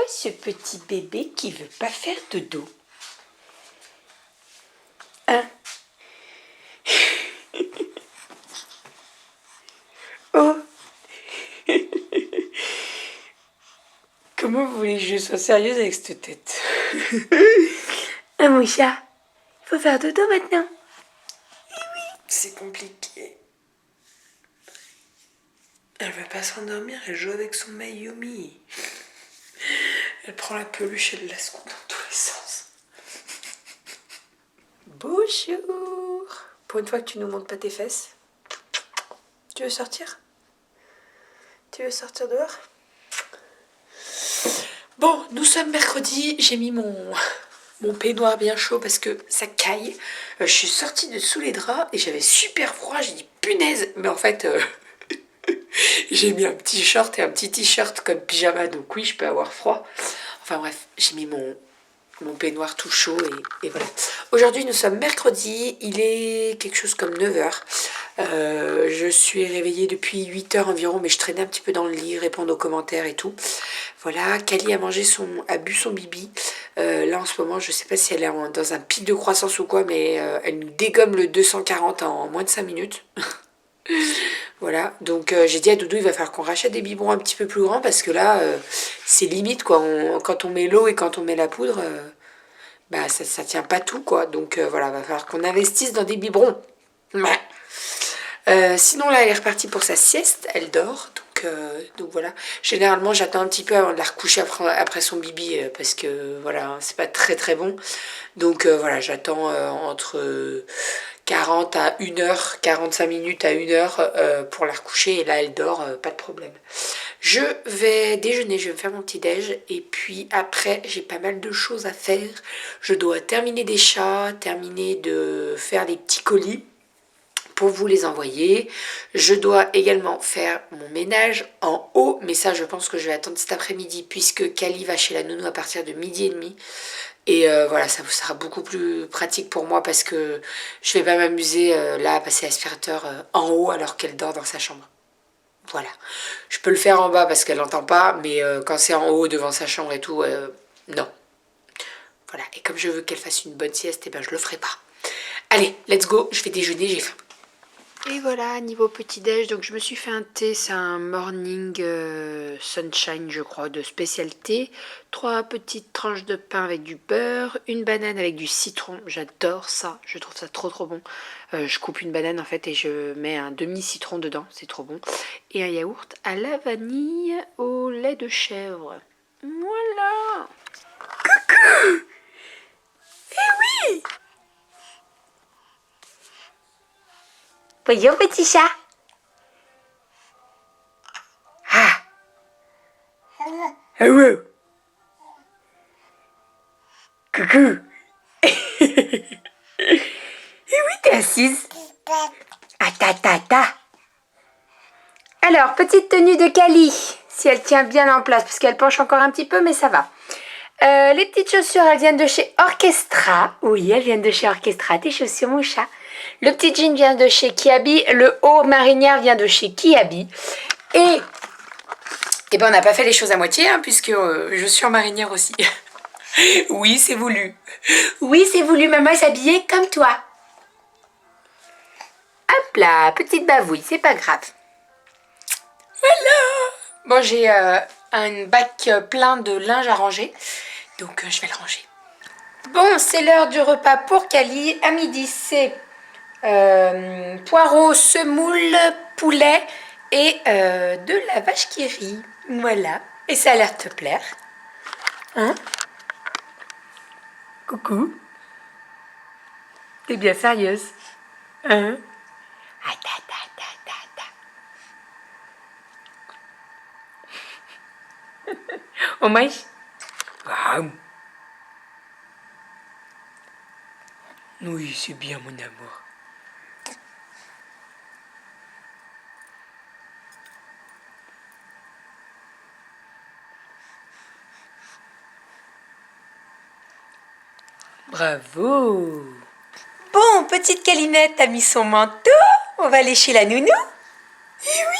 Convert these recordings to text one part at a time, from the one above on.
ce petit bébé qui veut pas faire dodo? Hein? Oh! Comment vous voulez que je sois sérieuse avec cette tête? Ah mon chat, il faut faire dodo maintenant. Eh oui, c'est compliqué. Elle veut pas s'endormir, elle joue avec son Mayumi. Elle prend la peluche, elle la secoue dans tous les sens. Bonjour. Pour une fois que tu nous montres pas tes fesses. Tu veux sortir? Tu veux sortir dehors? Bon, nous sommes mercredi, j'ai mis mon peignoir bien chaud parce que ça caille. Je suis sortie de sous les draps et j'avais super froid, j'ai dit punaise. Mais en fait, j'ai mis un petit short et un petit t-shirt comme pyjama, donc oui, je peux avoir froid. Enfin bref, j'ai mis mon peignoir tout chaud et voilà. Aujourd'hui, nous sommes mercredi, il est quelque chose comme 9h. Je suis réveillée depuis 8h environ, mais je traînais un petit peu dans le lit, répondre aux commentaires et tout. Voilà, Kali a bu son bibi. Là en ce moment, je sais pas si elle est dans un pic de croissance ou quoi, mais elle nous dégomme le 240 en moins de 5 minutes. Voilà, donc j'ai dit à Doudou, il va falloir qu'on rachète des biberons un petit peu plus grands parce que là, c'est limite quoi. Quand on met l'eau et quand on met la poudre, bah ça tient pas tout quoi. Donc voilà, va falloir qu'on investisse dans des biberons. Ouais. Sinon là, elle est repartie pour sa sieste, elle dort. Donc voilà. Généralement, j'attends un petit peu avant de la recoucher après son bibi parce que voilà, c'est pas très très bon. Donc voilà, j'attends entre 40 à 1h, 45 minutes à 1h pour la recoucher et là elle dort, pas de problème. Je vais déjeuner, je vais me faire mon petit déj et puis après j'ai pas mal de choses à faire. Je dois terminer des chats, terminer de faire des petits colis pour vous les envoyer. Je dois également faire mon ménage en haut, mais ça je pense que je vais attendre cet après-midi puisque Kali va chez la nounou à partir de 12h30. Et voilà, ça sera beaucoup plus pratique pour moi parce que je vais pas m'amuser là à passer l'aspirateur en haut alors qu'elle dort dans sa chambre. Voilà. Je peux le faire en bas parce qu'elle n'entend pas, mais quand c'est en haut devant sa chambre et tout, non. Voilà. Et comme je veux qu'elle fasse une bonne sieste, eh ben je le ferai pas. Allez, let's go, je vais déjeuner, j'ai faim. Et voilà, niveau petit-déj, donc je me suis fait un thé, c'est un morning sunshine, je crois, de spécialité. 3 petites tranches de pain avec du beurre, une banane avec du citron, j'adore ça, je trouve ça trop trop bon. Je coupe une banane en fait et je mets un demi-citron dedans, c'est trop bon. Et un yaourt à la vanille au lait de chèvre. Voilà. Coucou. Eh oui. Bonjour petit chat. Ah. Ah ouais. Coucou. Et oui, t'es assise. Ah ta. Alors, petite tenue de Kali, si elle tient bien en place, parce qu'elle penche encore un petit peu, mais ça va. Les petites chaussures, elles viennent de chez Orchestra. Oui, elles viennent de chez Orchestra, tes chaussures, mon chat. Le petit jean vient de chez Kiabi. Le haut marinière vient de chez Kiabi. Et ben, on n'a pas fait les choses à moitié, hein, puisque je suis en marinière aussi. Oui, c'est voulu. Oui, c'est voulu, maman s'habiller comme toi. Hop là, petite bavouille, c'est pas grave. Voilà. Bon, j'ai un bac plein de linge à ranger, donc je vais le ranger. Bon, c'est l'heure du repas pour Kali. À midi, c'est poireaux, semoule, poulet et de la vache qui rit. Voilà. Et ça a l'air de te plaire. Hein? Coucou. T'es bien sérieuse? Hein? Ah, On mange? Waouh. Oui, c'est bien mon amour. Bravo. Bon, petite Calinette a mis son manteau. On va aller chez la nounou. Eh oui.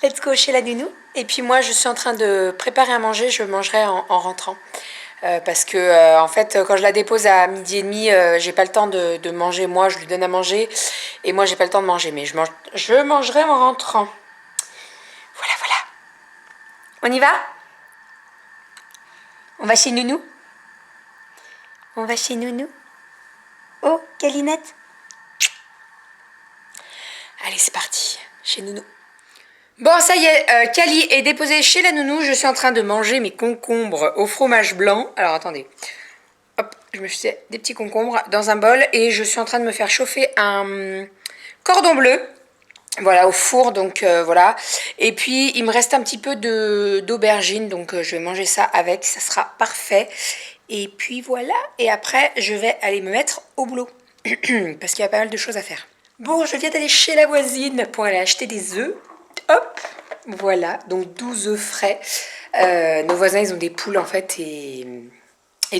Let's go chez la nounou. Et puis moi, je suis en train de préparer à manger. Je mangerai en rentrant. Parce que en fait, quand je la dépose à 12h30, j'ai pas le temps de manger. Moi, je lui donne à manger. Et moi, j'ai pas le temps de manger. Mais je mangerai en rentrant. Voilà, voilà. On y va? On va chez nounou? On va chez nounou? Oh, Calinette? Allez, c'est parti. Chez nounou. Bon, ça y est, Cali est déposée chez la nounou. Je suis en train de manger mes concombres au fromage blanc. Alors, attendez. Hop, je me fais des petits concombres dans un bol. Et je suis en train de me faire chauffer un cordon bleu. Voilà, au four, donc voilà. Et puis, il me reste un petit peu d'aubergine. Donc, je vais manger ça avec. Ça sera parfait. Et puis, voilà. Et après, je vais aller me mettre au boulot. Parce qu'il y a pas mal de choses à faire. Bon, je viens d'aller chez la voisine pour aller acheter des œufs. Hop, voilà, donc 12 œufs frais. Nos voisins, ils ont des poules en fait et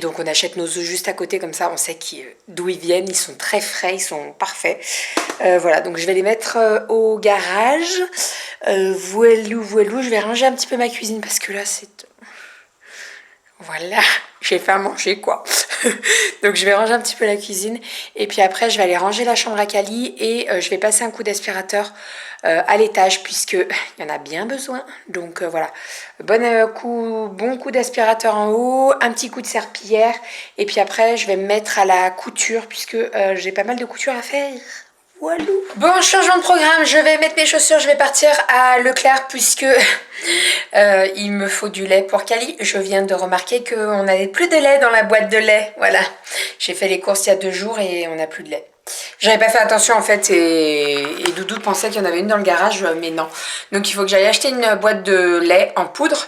donc on achète nos œufs juste à côté comme ça, on sait d'où ils viennent, ils sont très frais, ils sont parfaits. Voilà, donc je vais les mettre au garage. Voilou, voilou, je vais ranger un petit peu ma cuisine parce que là c'est... Voilà, j'ai fait à manger quoi. Donc je vais ranger un petit peu la cuisine et puis après je vais aller ranger la chambre à Cali et je vais passer un coup d'aspirateur à l'étage puisque il y en a bien besoin. Donc voilà, bon coup d'aspirateur en haut, un petit coup de serpillière et puis après je vais me mettre à la couture puisque j'ai pas mal de couture à faire. Walou. Bon, changement de programme, je vais mettre mes chaussures, je vais partir à Leclerc puisque il me faut du lait pour Cali. Je viens de remarquer qu'on n'avait plus de lait dans la boîte de lait. Voilà, j'ai fait les courses il y a 2 jours et on n'a plus de lait. J'avais pas fait attention en fait et Doudou pensait qu'il y en avait une dans le garage, mais non. Donc il faut que j'aille acheter une boîte de lait en poudre.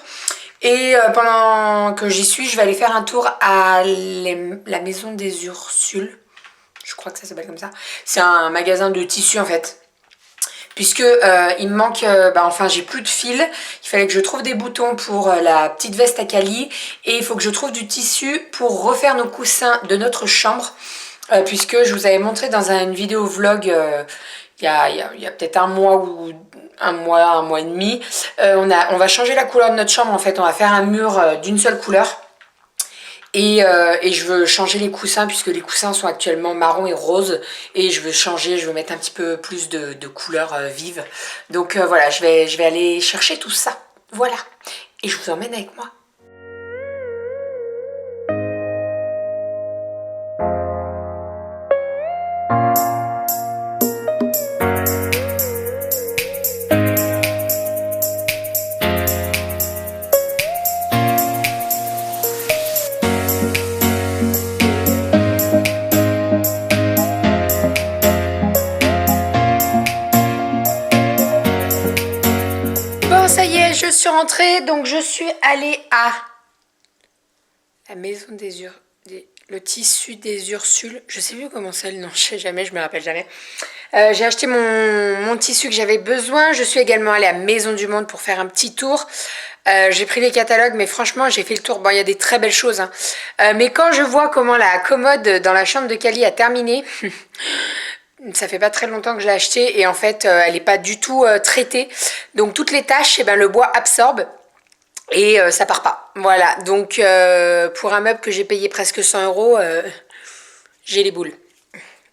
Et pendant que j'y suis, je vais aller faire un tour à la maison des Ursules. Je crois que ça s'appelle comme ça. C'est un magasin de tissus en fait. Puisque il me manque, enfin j'ai plus de fil. Il fallait que je trouve des boutons pour la petite veste à Cali. Et il faut que je trouve du tissu pour refaire nos coussins de notre chambre. Puisque je vous avais montré dans une vidéo vlog il y a peut-être un mois ou un mois et demi. On va changer la couleur de notre chambre en fait. On va faire un mur d'une seule couleur. Et je veux changer les coussins puisque les coussins sont actuellement marron et rose et je veux changer, je veux mettre un petit peu plus de couleurs vives. Donc voilà, je vais aller chercher tout ça. Voilà. Et je vous emmène avec moi. Ça y est, je suis rentrée, donc je suis allée à la maison le tissu des Ursules. Je sais plus comment c'est le nom, je sais jamais, je me rappelle jamais. J'ai acheté mon tissu que j'avais besoin. Je suis également allée à Maison du Monde pour faire un petit tour. J'ai pris les catalogues, mais franchement, j'ai fait le tour. Bon, il y a des très belles choses, hein. Mais quand je vois comment la commode dans la chambre de Cali a terminé... Ça fait pas très longtemps que je l'ai acheté et en fait elle n'est pas du tout traitée. Donc toutes les taches, le bois absorbe et ça part pas. Voilà, donc pour un meuble que j'ai payé presque 100 €, j'ai les boules.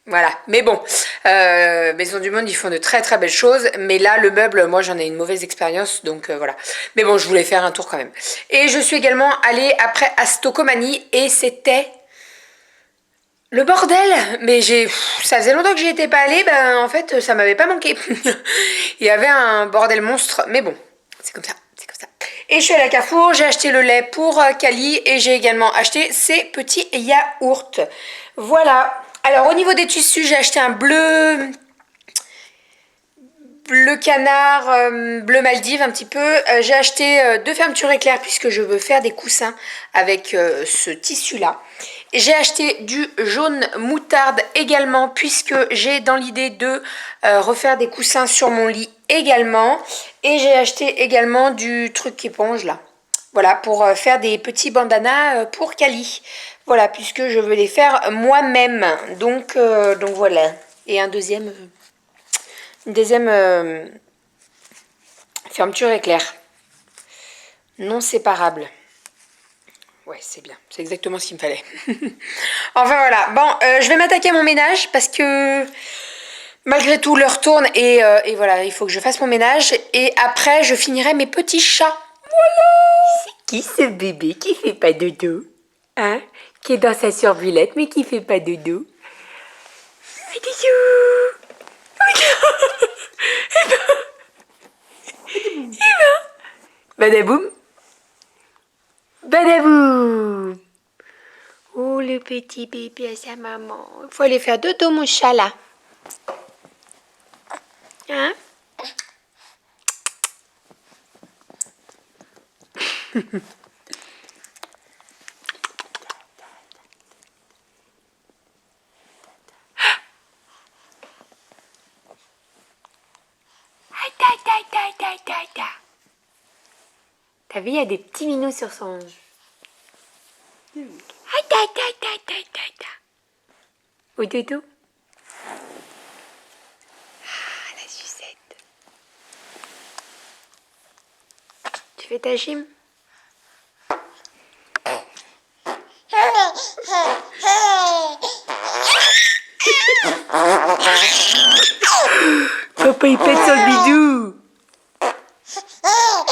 Voilà, mais bon, Maison du Monde, ils font de très très belles choses. Mais là, le meuble, moi j'en ai une mauvaise expérience, donc voilà. Mais bon, je voulais faire un tour quand même. Et je suis également allée après à Stocomanie et c'était... le bordel, mais ça faisait longtemps que j'y étais pas allée, en fait ça m'avait pas manqué. Il y avait un bordel monstre, mais bon, c'est comme ça, c'est comme ça. Et je suis allée à Carrefour, j'ai acheté le lait pour Cali et j'ai également acheté ces petits yaourts. Voilà. Alors au niveau des tissus, j'ai acheté un bleu canard, bleu Maldive un petit peu. J'ai acheté 2 fermetures éclairs puisque je veux faire des coussins avec ce tissu là. J'ai acheté du jaune moutarde également puisque j'ai dans l'idée de refaire des coussins sur mon lit également. Et j'ai acheté également du truc éponge là. Voilà, pour faire des petits bandanas pour Cali. Voilà, puisque je veux les faire moi-même. Donc voilà. Et une deuxième Fermeture éclair. Non séparable. Ouais, c'est bien. C'est exactement ce qu'il me fallait. Enfin voilà. Bon, je vais m'attaquer à mon ménage parce que malgré tout, l'heure tourne et voilà, il faut que je fasse mon ménage. Et après, je finirai mes petits chats. Voilà. C'est qui ce bébé qui fait pas dodo? Hein? Qui est dans sa survulette mais qui fait pas dodo? Badaboum. Badaboum. Oh, le petit bébé à sa maman. Il faut aller faire dodo, mon chat, là. Hein? T'as vu, il y a des petits minous sur son... Au dodo. Ah, la sucette. Tu fais ta gym? Papa, il pète sur le bidou. Oh.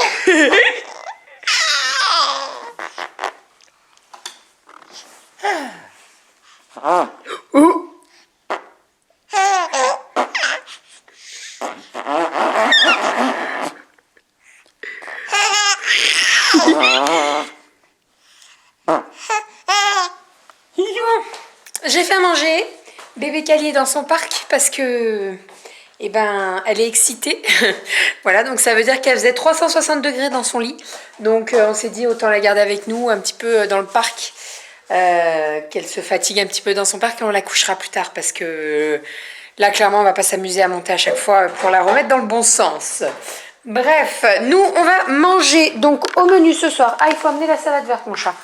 J'ai fait à manger. Bébé Cali est dans son parc parce que... Eh ben, elle est excitée. Voilà, donc ça veut dire qu'elle faisait 360 degrés dans son lit. Donc on s'est dit autant la garder avec nous un petit peu dans le parc. Qu'elle se fatigue un petit peu dans son parc et on la couchera plus tard parce que là clairement on va pas s'amuser à monter à chaque fois pour la remettre dans le bon sens. Bref, nous on va manger donc au menu ce soir. Ah, il faut amener la salade verte, mon chat.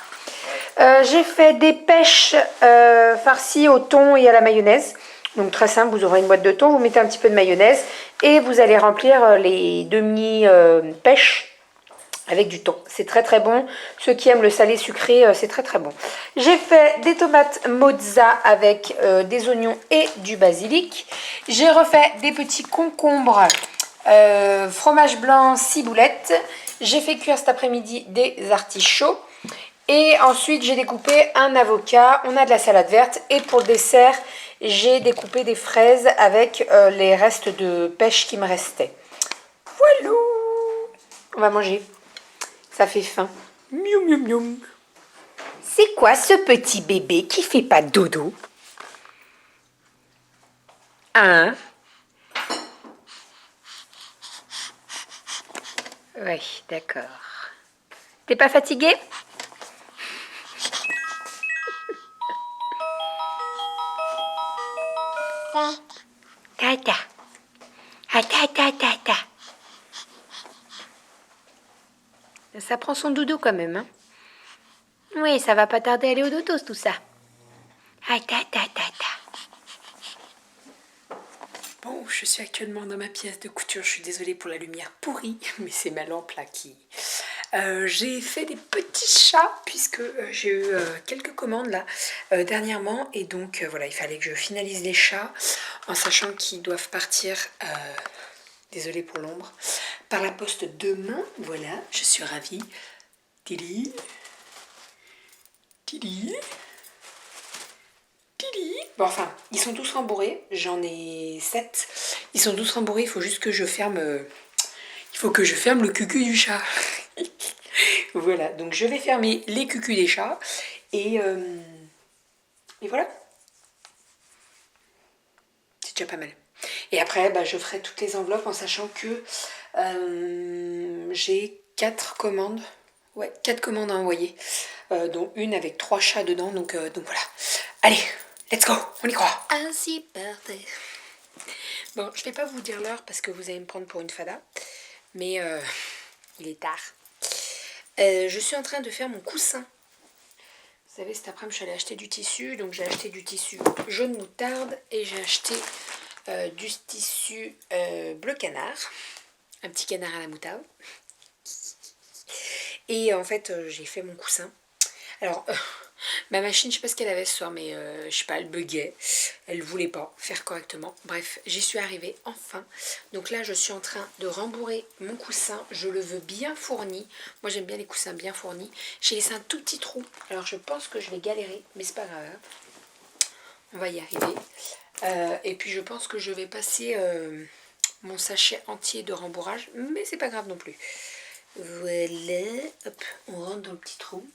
J'ai fait des pêches farcies au thon et à la mayonnaise. Donc très simple, vous aurez une boîte de thon, vous mettez un petit peu de mayonnaise et vous allez remplir les demi-pêches avec du thon. C'est très très bon. Ceux qui aiment le salé sucré, c'est très très bon. J'ai fait des tomates mozza avec des oignons et du basilic. J'ai refait des petits concombres fromage blanc ciboulette. J'ai fait cuire cet après-midi des artichauts. Et ensuite, j'ai découpé un avocat. On a de la salade verte. Et pour le dessert, j'ai découpé des fraises avec les restes de pêche qui me restaient. Voilà. On va manger. Ça fait faim. Miaou, miaou, miaou. C'est quoi ce petit bébé qui fait pas dodo? Hein? Oui, d'accord. T'es pas fatigué? Tata. Tata. Ça prend son doudou quand même, hein? Oui, ça va pas tarder à aller au dodo, tout ça. Tata. Bon, je suis actuellement dans ma pièce de couture. Je suis désolée pour la lumière pourrie, mais c'est ma lampe là qui... j'ai fait des petits chats puisque j'ai eu quelques commandes là dernièrement et donc voilà, il fallait que je finalise les chats en sachant qu'ils doivent partir, désolée pour l'ombre, par la poste demain. Voilà, je suis ravie. Tili. Bon, enfin, ils sont tous rembourrés. J'en ai 7. Ils sont tous rembourrés. Il faut juste que je ferme... il faut que je ferme le cucu du chat. Voilà, donc je vais fermer les cucus des chats. Et voilà. C'est déjà pas mal. Et après, bah, je ferai toutes les enveloppes en sachant que j'ai 4 commandes. Ouais, 4 commandes à envoyer. Dont une avec 3 chats dedans. Donc voilà. Allez, let's go, on y croit. Ainsi birthday. Bon, je vais pas vous dire l'heure parce que vous allez me prendre pour une fada. Mais il est tard. Je suis en train de faire mon coussin. Vous savez, cet après-midi, je suis allée acheter du tissu. Donc, j'ai acheté du tissu jaune moutarde et j'ai acheté du tissu bleu canard. un petit canard à la moutarde. Et en fait, j'ai fait mon coussin. Alors, ma machine, je sais pas ce qu'elle avait ce soir, mais je sais pas, elle buguait. Elle voulait pas faire correctement. Bref, j'y suis arrivée enfin. Donc là, je suis en train de rembourrer mon coussin. Je le veux bien fourni. Moi, j'aime bien les coussins bien fournis. J'ai laissé un tout petit trou. Alors, je pense que je vais galérer, mais c'est pas grave. On va y arriver. Et puis, je pense que je vais passer mon sachet entier de rembourrage, mais c'est pas grave non plus. Voilà, hop, on rentre dans le petit trou.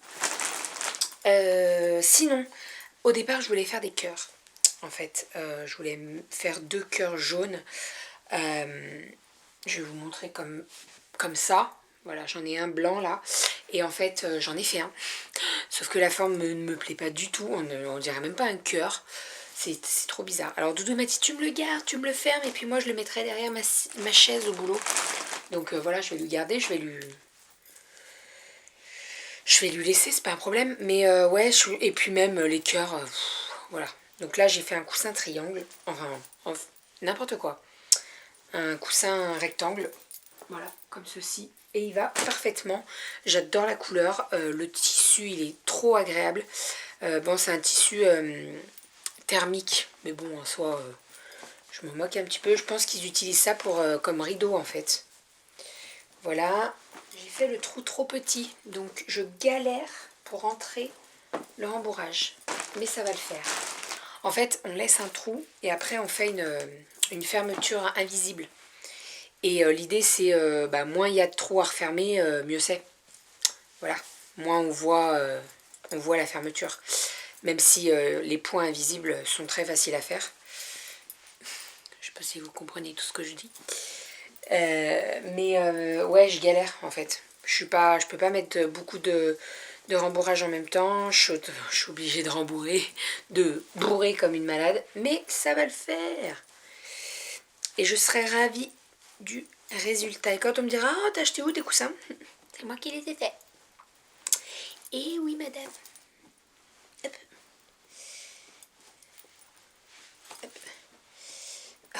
Sinon, au départ, je voulais faire des cœurs. En fait, je voulais faire 2 cœurs jaunes. Je vais vous montrer comme ça. Voilà, j'en ai un blanc là. Et en fait, j'en ai fait un. Sauf que la forme ne me plaît pas du tout. On dirait même pas un cœur. C'est trop bizarre. Alors Doudou m'a dit, tu me le gardes, tu me le fermes. Et puis moi, je le mettrai derrière ma chaise au boulot. Donc voilà, je vais lui garder. Je vais lui laisser, c'est pas un problème. Mais ouais, et puis même les cœurs, voilà. Donc là, j'ai fait un coussin triangle. Enfin, n'importe quoi. Un coussin rectangle. Voilà, comme ceci. Et il va parfaitement. J'adore la couleur. Le tissu, il est trop agréable. Bon, c'est un tissu thermique. Mais bon, en soi, je me moque un petit peu. Je pense qu'ils utilisent ça pour comme rideau, en fait. Voilà. J'ai fait le trou trop petit. Donc, je galère pour rentrer le rembourrage. Mais ça va le faire. En fait, on laisse un trou et après, on fait une fermeture invisible. Et l'idée, c'est moins il y a de trous à refermer, mieux c'est. Voilà, moins on voit la fermeture. Même si les points invisibles sont très faciles à faire. Je sais pas si vous comprenez tout ce que je dis. Ouais, je galère en fait. Je peux pas mettre beaucoup de rembourrage en même temps. Je suis obligée de rembourrer, de bourrer comme une malade. Mais ça va le faire. Et je serai ravie du résultat. Et quand on me dira, oh, t'as acheté où tes coussins? C'est moi qui les ai faits. Et oui, madame. Hop. Hop. Oh.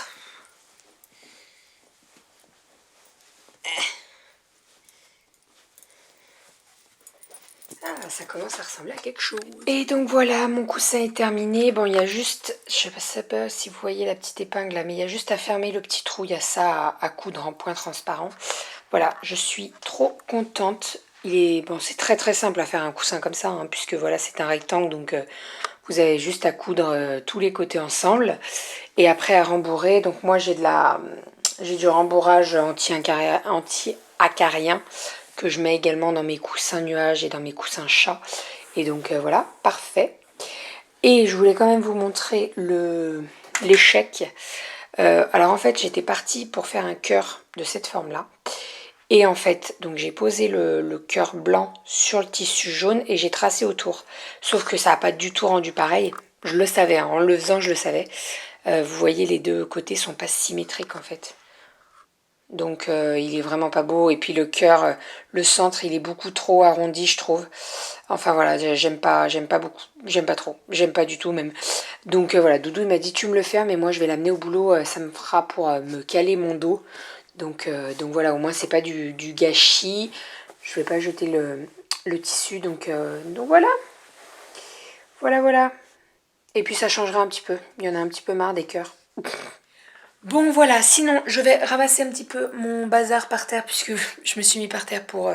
Ah, ça commence à ressembler à quelque chose. Et donc voilà, mon coussin est terminé. Bon, il y a juste, je sais pas si vous voyez la petite épingle là, mais il y a juste à fermer le petit trou. Il y a ça à coudre en point transparent. Voilà, je suis trop contente. C'est très très simple à faire un coussin comme ça, hein, puisque voilà, c'est un rectangle, donc vous avez juste à coudre tous les côtés ensemble. Et après à rembourrer, donc moi j'ai du rembourrage anti-acarien que je mets également dans mes coussins nuages et dans mes coussins chats. Et donc voilà, parfait. Et je voulais quand même vous montrer l'échec. Alors en fait, j'étais partie pour faire un cœur de cette forme-là. Et en fait, donc j'ai posé le cœur blanc sur le tissu jaune et j'ai tracé autour. Sauf que ça n'a pas du tout rendu pareil. Je le savais, hein, en le faisant, je le savais. Vous voyez, les deux côtés sont pas symétriques en fait. Donc il est vraiment pas beau. Et puis le cœur, le centre, il est beaucoup trop arrondi, je trouve. Enfin voilà, j'aime pas beaucoup. J'aime pas trop. J'aime pas du tout même. Donc voilà, Doudou il m'a dit tu me le fais, mais moi je vais l'amener au boulot. Ça me fera pour me caler mon dos. Donc voilà, au moins c'est pas du gâchis. Je vais pas jeter le tissu. Donc voilà. Voilà. Et puis ça changera un petit peu. Il y en a un petit peu marre des cœurs. Bon voilà, sinon je vais ramasser un petit peu mon bazar par terre puisque je me suis mis par terre pour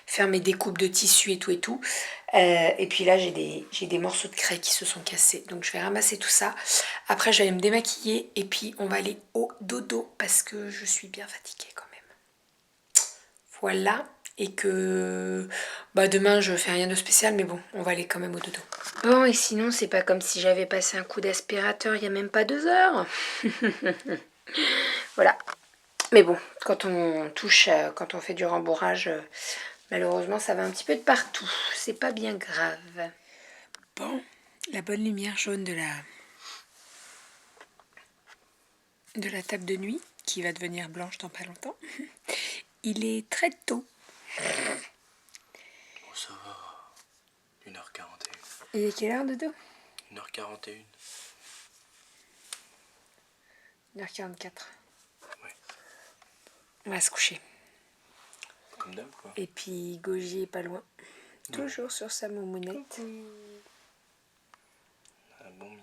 faire mes découpes de tissu et tout. Et puis là j'ai des morceaux de craie qui se sont cassés. Donc je vais ramasser tout ça. Après je vais aller me démaquiller et puis on va aller au dodo parce que je suis bien fatiguée quand même. Voilà. Et que demain je fais rien de spécial mais bon, on va aller quand même au dodo. Bon et sinon c'est pas comme si j'avais passé un coup d'aspirateur il y a même pas 2 heures. Voilà. Mais bon, quand on touche, quand on fait du rembourrage, malheureusement, ça va un petit peu de partout. C'est pas bien grave. Bon, la bonne lumière jaune de la table de nuit, qui va devenir blanche dans pas longtemps. Il est très tôt. Oh, ça va. 1h41. Il est quelle heure, Dodo? 1h41. 1h44. Ouais. On va se coucher. Comme d'hab, quoi. Et puis Goji est pas loin. Toujours sur sa moumounette. Un bon minou.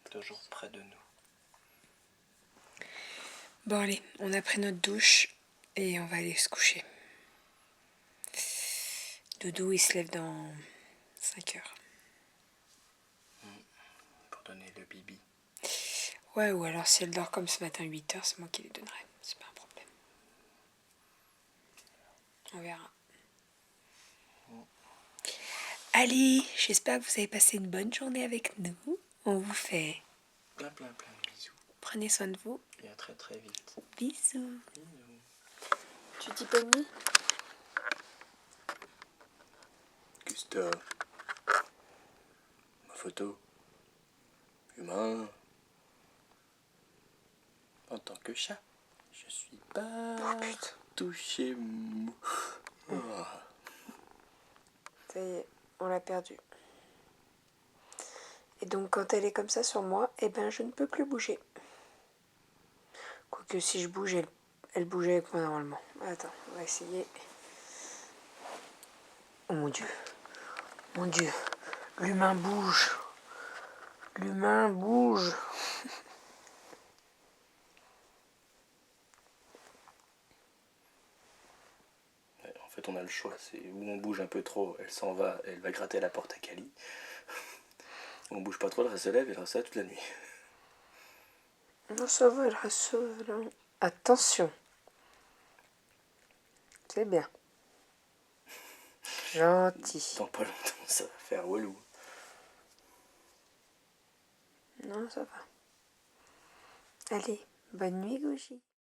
Toujours près de nous. Bon allez, on a pris notre douche et on va aller se coucher. Doudou il se lève dans 5 heures. Pour donner le bibi. Ouais, ou alors si elle dort comme ce matin 8 heures, c'est moi qui les donnerai. C'est pas un problème. On verra. Allez, j'espère que vous avez passé une bonne journée avec nous. On vous fait Plein de bisous. prenez soin de vous. Et à très très vite. Bisous. Bisous. Tu dis bonne nuit? Gustave. Ma photo. Humain. En tant que chat, je suis pas touché mou. Ça y est, on l'a perdue. Et donc quand elle est comme ça sur moi, eh ben je ne peux plus bouger. Quoique si je bouge, elle bouge avec moi normalement. Attends, on va essayer. Oh mon Dieu. Mon Dieu. L'humain bouge. L'humain bouge. En fait, on a le choix. C'est où on bouge un peu trop, elle s'en va, elle va gratter à la porte à Cali. On bouge pas trop, elle se lève et elle reste là toute la nuit. Non, ça va, elle reste là. Attention. C'est bien. Gentil. Dans pas longtemps, ça va faire walou. Non, ça va. Allez, bonne nuit, Goji.